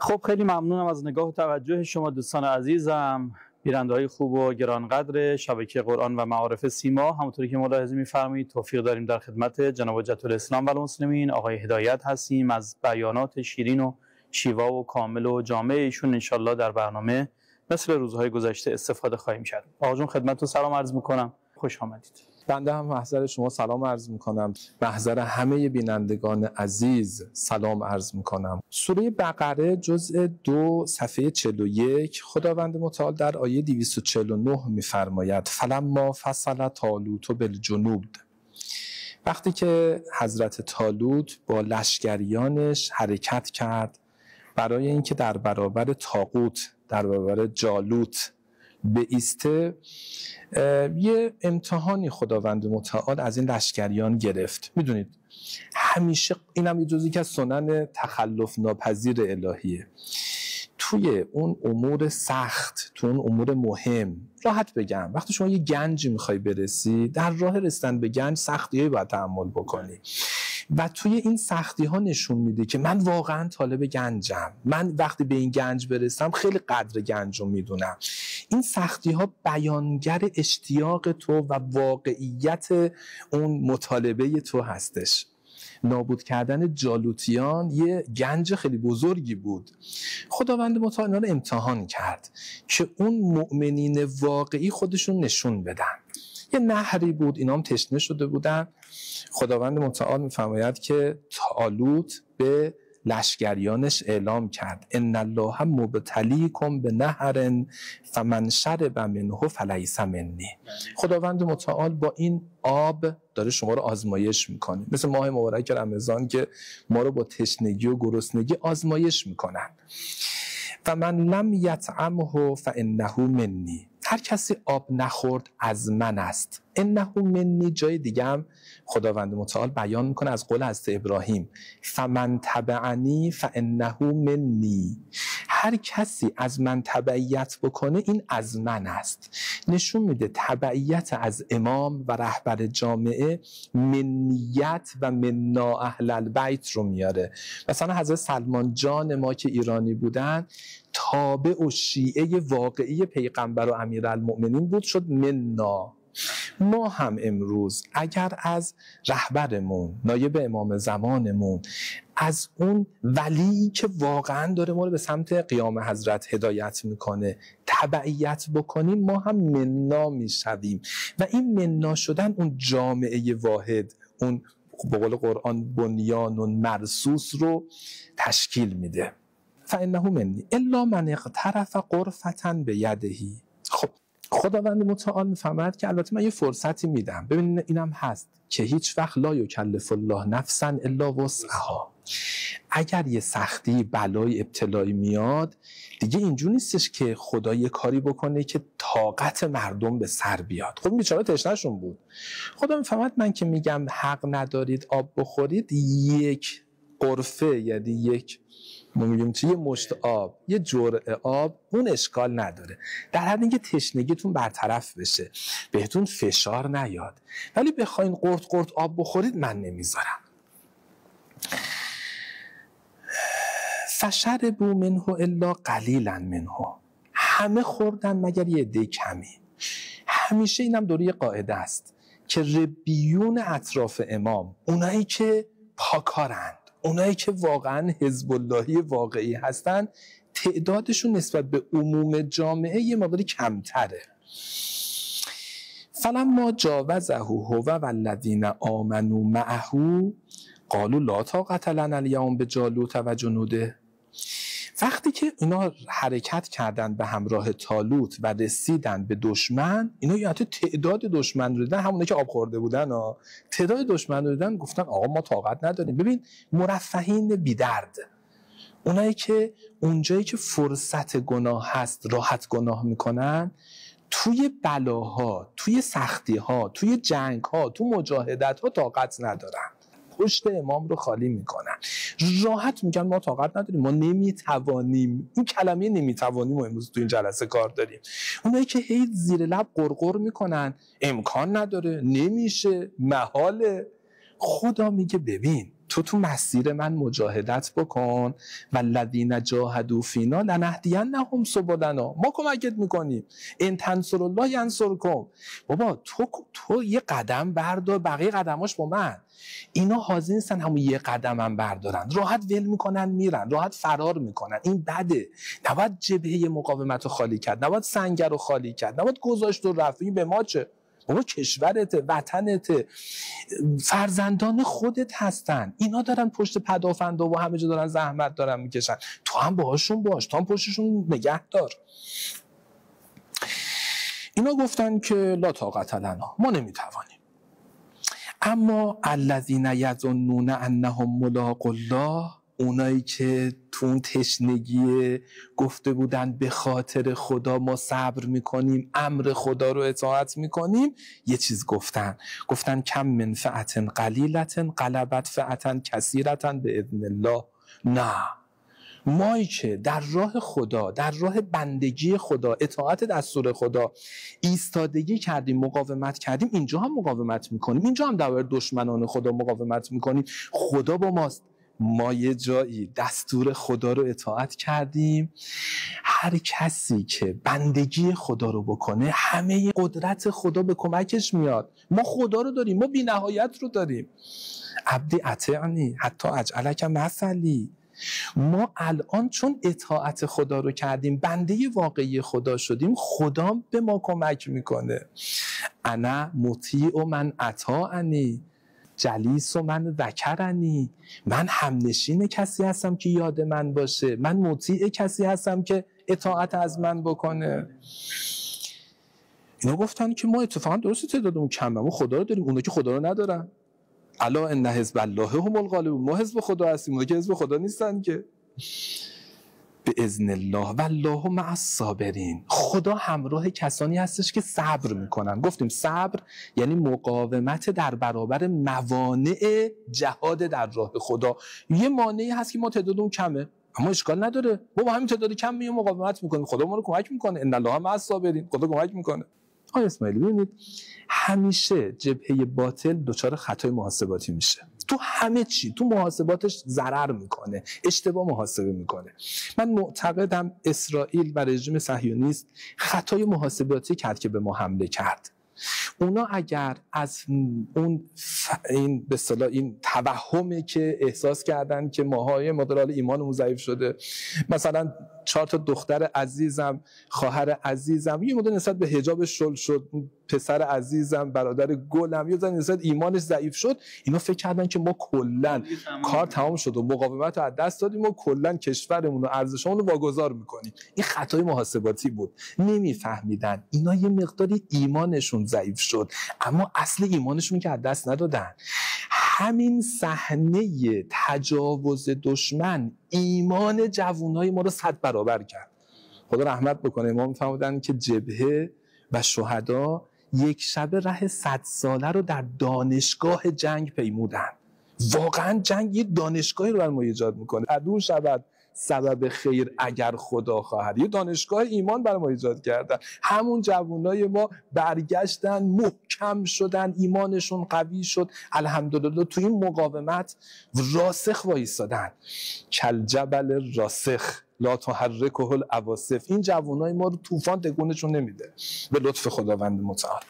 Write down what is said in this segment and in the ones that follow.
خب خیلی ممنونم از نگاه و توجه شما دوستان عزیزم، بیننده‌های خوب و گرانقدر شبکه قرآن و معارف سیما. همونطوری که ملاحظه می‌فرمایید توفیق داریم در خدمت جناب حجت الاسلام و المسلمین آقای هدایت هستیم. از بیانات شیرین و شیوا و کامل و جامع ایشون انشالله در برنامه مثل روزهای گذشته استفاده خواهیم کرد. آقا جون خدمتتون سلام عرض می‌کنم، خوش آمدید. بنده هم محضر شما سلام عرض میکنم، محضر همه بینندگان عزیز سلام عرض میکنم. سوره بقره جزء 2 صفحه 41 خداوند متعال در آیه 249 میفرماید فلما فصل طالوت بالجنود، وقتی که حضرت طالوت با لشکریانش حرکت کرد برای اینکه در برابر طاغوت، در برابر جالوت بایسته، یه امتحانی خداوند متعال از این لشکریان گرفت. میدونید همیشه اینم یه جزئی که از سنن تخلف ناپذیر الهیه، توی اون امور سخت، توی اون امور مهم، راحت بگم وقتی شما یه گنجی میخوای برسی، در راه رسیدن به گنج سختی‌هایی باید تحمل بکنی و توی این سختی ها نشون میده که من واقعا طالب گنجم، من وقتی به این گنج برسم خیلی قدر گنج رو میدونم. این سختی ها بیانگر اشتیاق تو و واقعیت اون مطالبه تو هستش. نابود کردن جالوتیان یه گنج خیلی بزرگی بود. خداوند متعال رو امتحان کرد که اون مؤمنین واقعی خودشون نشون بدن. یه نهری بود، اینا هم تشنه شده بودن. خداوند متعال میفرماید که طالوت به لشکریانش اعلام کرد ان الله مبتلیکم بنهر فمن شرب منه فلیس منی. خداوند متعال با این آب داره شما رو آزمایش میکنه، مثل ماه مبارک رمضان که ما رو با تشنگی و گرسنگی آزمایش میکنن. و من لم یطعمه فانه منی، هر کسی آب نخورد از من است. انه منی جای دیگه هم خداوند متعال بیان میکنه از قول حضرت ابراهیم فمن تبعنی فانه منی، هر کسی از من تبعیت بکنه این از من است. نشون میده تبعیت از امام و رهبر جامعه منیت و منا اهل البیت رو میاره. مثلا حضرت سلمان جان ما که ایرانی بودن تابع و شیعه واقعی پیغمبر و امیرالمؤمنین بود، شد منا. ما هم امروز اگر از رهبرمون، نایب امام زمانمون، از اون ولی که واقعا داره ما رو به سمت قیام حضرت هدایت میکنه تبعیت بکنیم، ما هم منا میشویم و این منا شدن اون جامعه واحد، اون به قول قرآن بنیان مرصوص رو تشکیل میده. فانه منی الا من اقترف غرفة بیدهی. خب خداوند متعال میفهمد که البته من یه فرصتی میدم، ببینید اینم هست که هیچ وقت لا یکلف الله نفسا الا وسعها. اگر یه سختی، بلای، ابتلایی میاد دیگه اینجوری نیستش که خدا یه کاری بکنه که طاقت مردم به سر بیاد. خب بیچاره تشنه‌شون بود. خدا میفهمد من که میگم حق ندارید آب بخورید، یک غرفه یعنی یک ما میگیم چه یه مشت آب، یه جرعه آب، اون اشکال نداره، در حد اینکه تشنگیتون برطرف بشه، بهتون فشار نیاد. ولی بخواین قرط قرط آب بخورید من نمیذارم. فشربوا منه الا قلیلا منه، همه خوردن مگر یه عده کمی. همیشه اینم دوری قاعده است که ربیون اطراف امام، اونایی که پاکارند، اونایی که واقعا حزب اللهی واقعی هستن، تعدادشون نسبت به عموم جامعه یه مقداری کمتره. فلما جاوزه هو والذین آمنوا معه قالوا لا طاقة لنا اليوم بجالوت و جنوده. وقتی که اینا حرکت کردن به همراه طالوت و رسیدن به دشمن، اینا یعنی تعداد دشمن رو دیدن، همونه که آب خورده بودن تعداد دشمن رو دیدن، گفتن آقا ما طاقت نداریم. ببین مرفهین بی‌درد، اونایی که اونجایی که فرصت گناه هست راحت گناه میکنن، توی بلاها، توی سختیها، توی جنگها، تو مجاهدتها طاقت ندارن، پشت امام رو خالی میکنن، راحت میگن ما طاقت نداریم، ما نمیتوانیم. این کلمه نمیتوانیم امروز تو این جلسه کار داریم. اونایی که هی زیر لب قرقر میکنن امکان نداره، نمیشه، محاله، خدا میگه ببین تو مسیر من مجاهدت بکن و الذین جاهدوا فینا لنهدینهم سبلنا، ما کمکت میکنیم، ان تنصروا الله ینصرکم. بابا تو یه قدم بردار، بقیه قدماش با من. اینا حاضر نیستن همون یه قدم هم بردارن، راحت ول میکنن میرن، راحت فرار میکنن. این بده. نباید جبهه مقاومت رو خالی کرد، نباید سنگر رو خالی کرد، نباید گذاشت و رفت. این به ما چه؟ بابا کشورته، وطنته، فرزندان خودت هستن. اینا دارن پشت پدافند و همه جا دارن زحمت دارن میکشن، تو هم باهاشون باش، تو هم پشتشون نگه دار. اینا گفتن که لا طاقت لنا، ما نمیتوانیم. اما الذین یظنون انهم ملاقو الله، اونایی که تو اون تشنگی گفته بودن به خاطر خدا ما صبر میکنیم، امر خدا رو اطاعت میکنیم، یه چیز گفتن کم من فئة قلیلة غلبت فئة کثیرة باذن الله. نه، مایی که در راه خدا، در راه بندگی خدا، اطاعت دستور خدا ایستادگی کردیم، مقاومت کردیم، اینجا هم مقاومت میکنیم، اینجا هم در دشمنان خدا مقاومت میکنیم. خدا با ماست. ما یه جایی دستور خدا رو اطاعت کردیم. هر کسی که بندگی خدا رو بکنه همه قدرت خدا به کمکش میاد. ما خدا رو داریم، ما بی نهایت رو داریم. عبدی اطیعنی حتی اجعلک مثلی. ما الان چون اطاعت خدا رو کردیم، بنده واقعی خدا شدیم، خدا به ما کمک میکنه. انا مطیع من اطاعنی جلیس و من ذکرنی. من همنشین کسی هستم که یاد من باشه، من مطیع کسی هستم که اطاعت از من بکنه. اینا گفتن که ما اتفاقا درست تعدادمون کمه، ما خدا رو داریم، اونا که خدا رو ندارن. الا ان حزب الله هم الغالبون، ما حزب خدا هستیم، اونا که حزب خدا نیستن که. باذن الله والله مع الصابرین، خدا همراه کسانی هستش که صبر میکنن. گفتیم صبر یعنی مقاومت در برابر موانع جهاد در راه خدا. یه مانعی هست که ما تعدادمون کمه، اما اشکال نداره، ما با همین تعداد کم میام مقاومت میکنیم، خدا ما رو کمک میکنه. ان الله مع الصابرین، خدا کمک میکنه. آقای اسماعیلی ببینید، همیشه جبهه باطل دچار خطای محاسباتی میشه. تو همه چی، تو محاسباتش ضرر میکنه، اشتباه محاسبه میکنه. من معتقدم اسرائیل و رژیم صهیونیست خطای محاسباتی کرد که به ما حمله کرد. اونا اگر از اون این به اصطلاح این توهمی که احساس کردن که ماهای مدرال ایمانمون ضعیف شده، مثلا 4 تا دختر عزیزم، خواهر عزیزم، یه مدل نسبت به حجابش شل شد، پسر عزیزم، برادر گلم، یه نسبت ایمانش ضعیف شد، اینا فکر کردن که ما کلا کار تمام شد و مقاومت رو از دست دادیم و کلا کشورمون و ارزشمون رو واگذار میکنیم. این خطای محاسباتی بود. نمیفهمیدن اینا یه مقداری ایمانشون ضعیف شد، اما اصل ایمانشون که از دست ندادن. همین صحنه تجاوز دشمن ایمان جوانای ما رو 100 برابر کرد. خدا رحمت بکنه. ما میفهمیدن که جبهه و شهدا یک شب ره 100 ساله رو در دانشگاه جنگ پیمودن. واقعا جنگ یه دانشگاهی رو بر ما ایجاد میکنه. عدو شود سبب خیر اگر خدا خواهد. یه دانشگاه ایمان برای ما ایجاد کردن. همون جوانای ما برگشتن، محکم شدن، ایمانشون قوی شد، الحمدلله تو این مقاومت راسخ وایسادن. کل جبل راسخ لا تحرکه العواصف. این جوانای ما رو طوفان تکونشون نمیده به لطف خداوند متعال.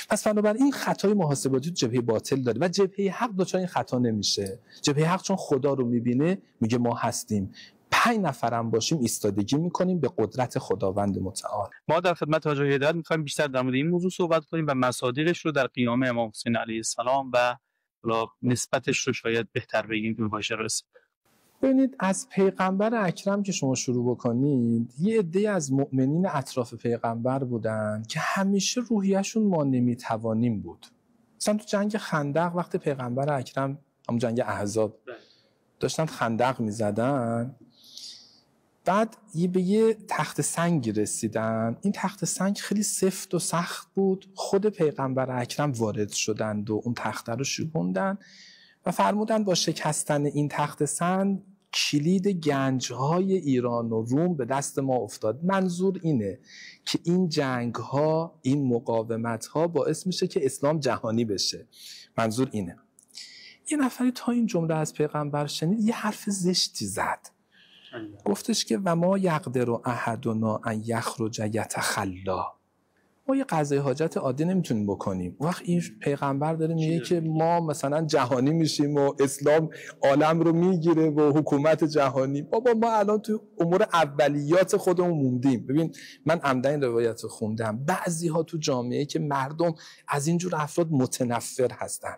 پس بنابراین این خطای محاسباتی تو جبهه باطل داره و جبهه حق دچار این خطا نمیشه. جبهه حق چون خدا رو میبینه میگه ما هستیم، 5 نفرم باشیم ایستادگی میکنیم به قدرت خداوند متعال. ما در خدمت حاج هدایت میخوایم بیشتر در مورد این موضوع صحبت کنیم و مصادیقش رو در قیام امام حسین علیه السلام و نسبتش رو شاید بهتر بگیم که باشه رسید. ببینید، از پیغمبر اکرم که شما شروع بکنید، یه عده از مؤمنین اطراف پیغمبر بودن که همیشه روحیه‌شون ما نمیتوانیم بود. مثلا تو جنگ خندق وقت پیغمبر اکرم، همون جنگ احزاب، داشتن خندق میزدن، بعد به یه تخت سنگ رسیدن. این تخت سنگ خیلی سفت و سخت بود. خود پیغمبر اکرم وارد شدند و اون تخت رو شکوندن و فرمودن با شکستن این تخت سنگ کلید گنج‌های ایران و روم به دست ما افتاد. منظور اینه که این جنگ‌ها، این مقاومت‌ها باعث میشه که اسلام جهانی بشه. منظور اینه. یه نفری تا این جمله از پیغمبر شنید یه حرف زشتی زد. گفتش که و ما یقدر احدنا ان یخرج یتخلا، ما یه قضای حاجت عادی نمیتونیم بکنیم. وقت این پیغمبر داره میگه که ما مثلا جهانی میشیم و اسلام عالم رو میگیره و حکومت جهانی. بابا ما الان تو امور اولیات خودمون موندیم. ببین من عمدن این روایت رو خوندم، بعضی ها تو جامعه که مردم از اینجور افراد متنفر هستن،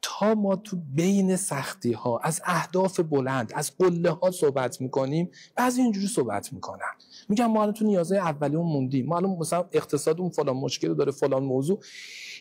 تا ما تو بین سختی ها از اهداف بلند، از قله ها صحبت میکنیم، بعضی اینجوری صحبت میکنن، میگن ما الان تو نیازهای اولیون موندیم، ما الان مثلا اقتصادمون فلان مشکل داره، فلان موضوع.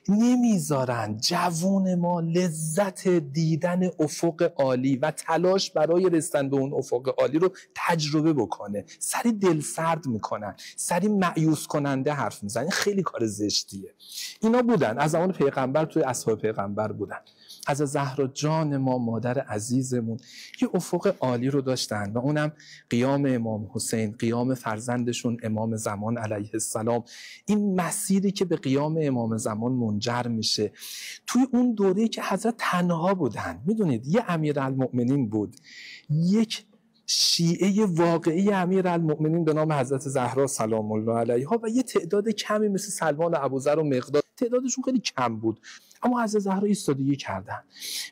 نمیذارن جوون ما لذت دیدن افق عالی و تلاش برای رسیدن به اون افق عالی رو تجربه بکنه. سری دل سرد میکنن، سری مایوس کننده حرف میزنن. خیلی کار زشتیه. اینا بودن از زمان پیغمبر، توی اصحاب پیغمبر بودن. از زهرا جان ما، مادر عزیزمون، یه افق عالی رو داشتن و اونم قیام امام حسین، قیام فرزندشون امام زمان علیه السلام. این مسیری که به قیام امام زمان منجر میشه توی اون دوره‌ای که حضرت تنها بودن. میدونید یه امیرالمؤمنین بود، یک شیعه واقعی امیرالمؤمنین به نام حضرت زهرا سلام الله علیها و یه تعداد کمی مثل سلمان و ابوذر و مقداد، تعدادشون خیلی کم بود، اما حضرت زهرا ایستادگی کردن.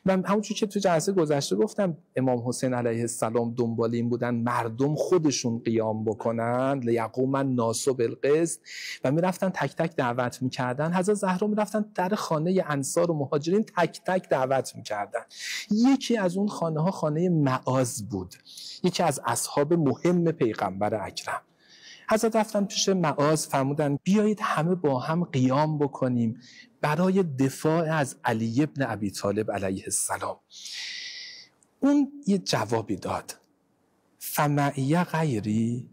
و همونجور که تو جلسه گذشته گفتم امام حسین علیه السلام دنبال این بودن مردم خودشون قیام بکنن، لیقوم الناس بالقسط، و میرفتن تک تک دعوت میکردن. حضرت زهرا میرفتن در خانه انصار و مهاجرین تک تک دعوت میکردن. یکی از اون خانه ها خانه معاذ بود، یکی از اصحاب مهم پیغمبر اکرم. حضرت رفتن پیش معاذ، فرمودن بیایید همه با هم قیام بکنیم برای دفاع از علی ابن ابی طالب علیه السلام. اون یه جوابی داد، فمعی غیری،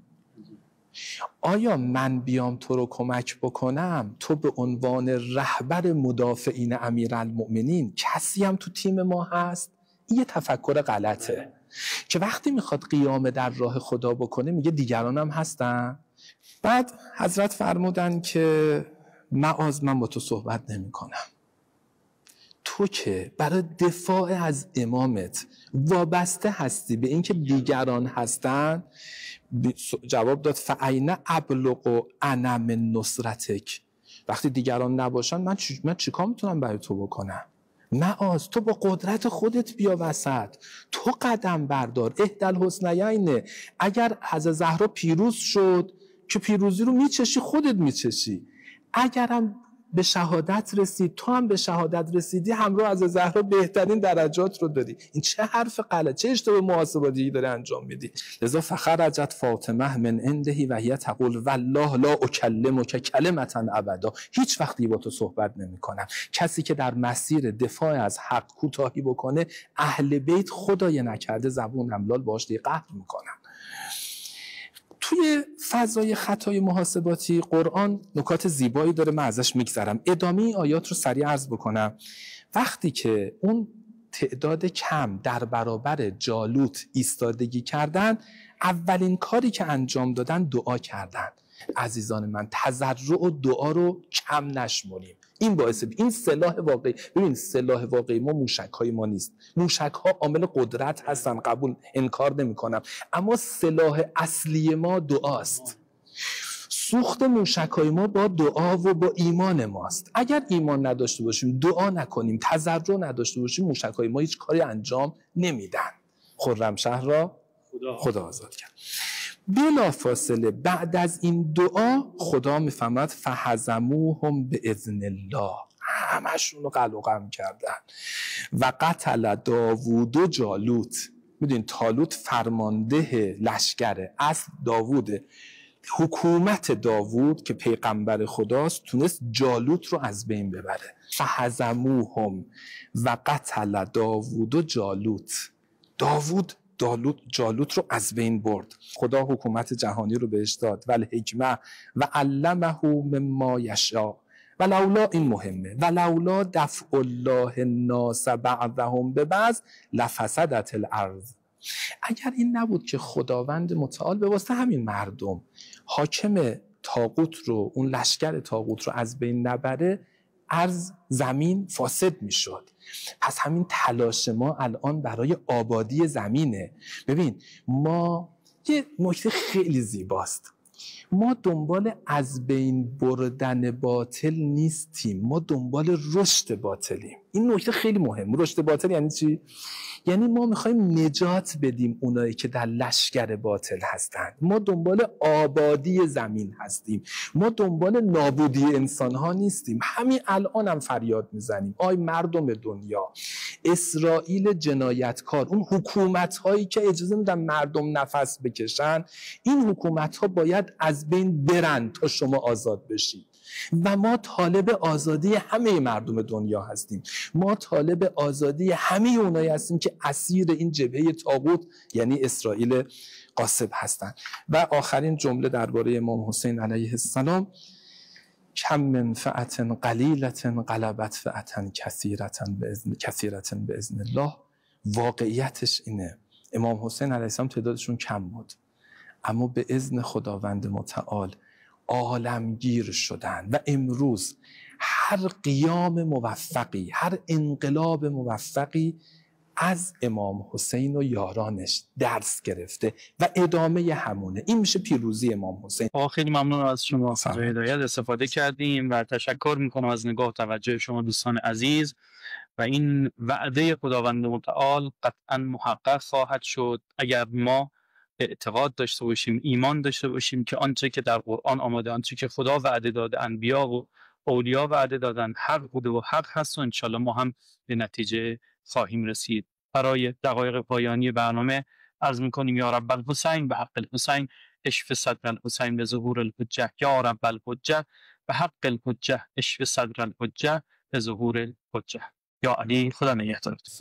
آیا من بیام تو رو کمک بکنم، تو به عنوان رهبر مدافعین امیرالمؤمنین کسی هم تو تیم ما هست؟ این یه تفکر غلطه که وقتی میخواد قیام در راه خدا بکنه میگه دیگران هم هستن. بعد حضرت فرمودن که معاذ من با تو صحبت نمی کنم، تو که برای دفاع از امامت وابسته هستی به اینکه دیگران هستن. جواب داد فأین ابلغ انا من نصرتک، وقتی دیگران نباشن من چیکار میتونم برای تو بکنم؟ معاذ تو با قدرت خودت بیا وسط، تو قدم بردار. احدی الحسنیین، اگر حضرت زهرا پیروز شد که پیروزی رو میچشی، خودت میچشی. اگرم به شهادت رسید، تو هم به شهادت رسیدی، همراه از زهرا بهترین درجات رو داری. این چه حرف غلط، چه اشتباه محاسباتی داره انجام میدی؟ لذا فخرجت فاطمه من عنده و هی تقول والله لا اکلمک کلمة ابدا، هیچ وقتی با تو صحبت نمیکنم. کسی که در مسیر دفاع از حق کوتاهی بکنه، اهل بیت خدای نکرده زبون املال باهاش قهر میکنن. توی فضای خطای محاسباتی قرآن نکات زیبایی داره، من ازش میگذرم. ادامه این آیات رو سریع عرض بکنم. وقتی که اون تعداد کم در برابر جالوت ایستادگی کردن، اولین کاری که انجام دادن دعا کردن. عزیزان من، تضرع و دعا رو کم نشمریم. این باعث این سلاح واقعی، ببین سلاح واقعی ما موشک‌های ما نیست. موشک‌ها عامل قدرت هستن، قبول انکار نمی‌کنم، اما سلاح اصلی ما دعاست. سوخت موشک‌های ما با دعا و با ایمان ماست. اگر ایمان نداشته باشیم، دعا نکنیم، تضرع نداشته باشیم، موشک‌های ما هیچ کاری انجام نمیدن. خرمشهر را خدا آزاد کرد. بلا فاصله بعد از این دعا خدا میفهمد فهزموهم باذن الله، همشون رو قلقم کردن. و قتل داوود و جالوت. میدونین طالوت فرمانده لشکره، اصل داووده. حکومت داوود که پیغمبر خداست تونست جالوت رو از بین ببره. فهزموهم و قتل داوود و جالوت. جالوت رو از بین برد. خدا حکومت جهانی رو بهش داد. والحکمه و علمه مما یشاء. ولولا، این مهمه، ولولا دفع الله الناس بعضهم ببعض لفسدت الارض. اگر این نبود که خداوند متعال به واسطه همین مردم حاکم طاغوت رو، اون لشکر طاغوت رو از بین نبره، ارض زمین فاسد میشد. پس همین تلاش ما الان برای آبادی زمینه. ببین ما یه نکته خیلی زیباست، ما دنبال از بین بردن باطل نیستیم، ما دنبال رشد باطلیم. این نکته خیلی مهم. رشد باطل یعنی چی؟ یعنی ما میخوایم نجات بدیم اونایی که در لشکر باطل هستند. ما دنبال آبادی زمین هستیم، ما دنبال نابودی انسانها نیستیم. همین الان هم فریاد میزنیم آی مردم دنیا، اسرائیل جنایتکار، اون حکومت هایی که اجازه میدن مردم نفس بکشن، این حکومت ها باید از بین برن تا شما آزاد بشید. و ما طالب آزادی همه مردم دنیا هستیم. ما طالب آزادی همه اونایی هستیم که اسیر این جبهه طاغوت یعنی اسرائیل غاصب هستند. و آخرین جمله درباره امام حسین علیه السلام، کم من فئة قلیلة غلبت فئة کثیرة باذن الله. واقعیتش اینه امام حسین علیه السلام تعدادشون کم بود، اما به اذن خداوند متعال عالمگیر شدن. و امروز هر قیام موفقی، هر انقلاب موفقی از امام حسین و یارانش درس گرفته و ادامه همونه. این میشه پیروزی امام حسین. خیلی ممنون از شما فضای هدایت استفاده کردیم و تشکر میکنم از نگاه توجه شما دوستان عزیز. و این وعده خداوند متعال قطعا محقق خواهد شد اگر ما اعتقاد داشته باشیم، ایمان داشته باشیم که آنچه که در قرآن آمده، آنچه که خدا وعده داده، انبیا و اولیا وعده دادن، حق بوده و حق هست و انشالله ما هم به نتیجه خواهیم رسید. برای دقایق پایانی برنامه عرض میکنیم یا رب الحسین به حق الحسین اشف صدر الحسین به ظهور الحجه، یا رب الحجه به حق الحجه اشف صدر الحجه به ظهور الحجه. یا علی، خدا نگهدارت.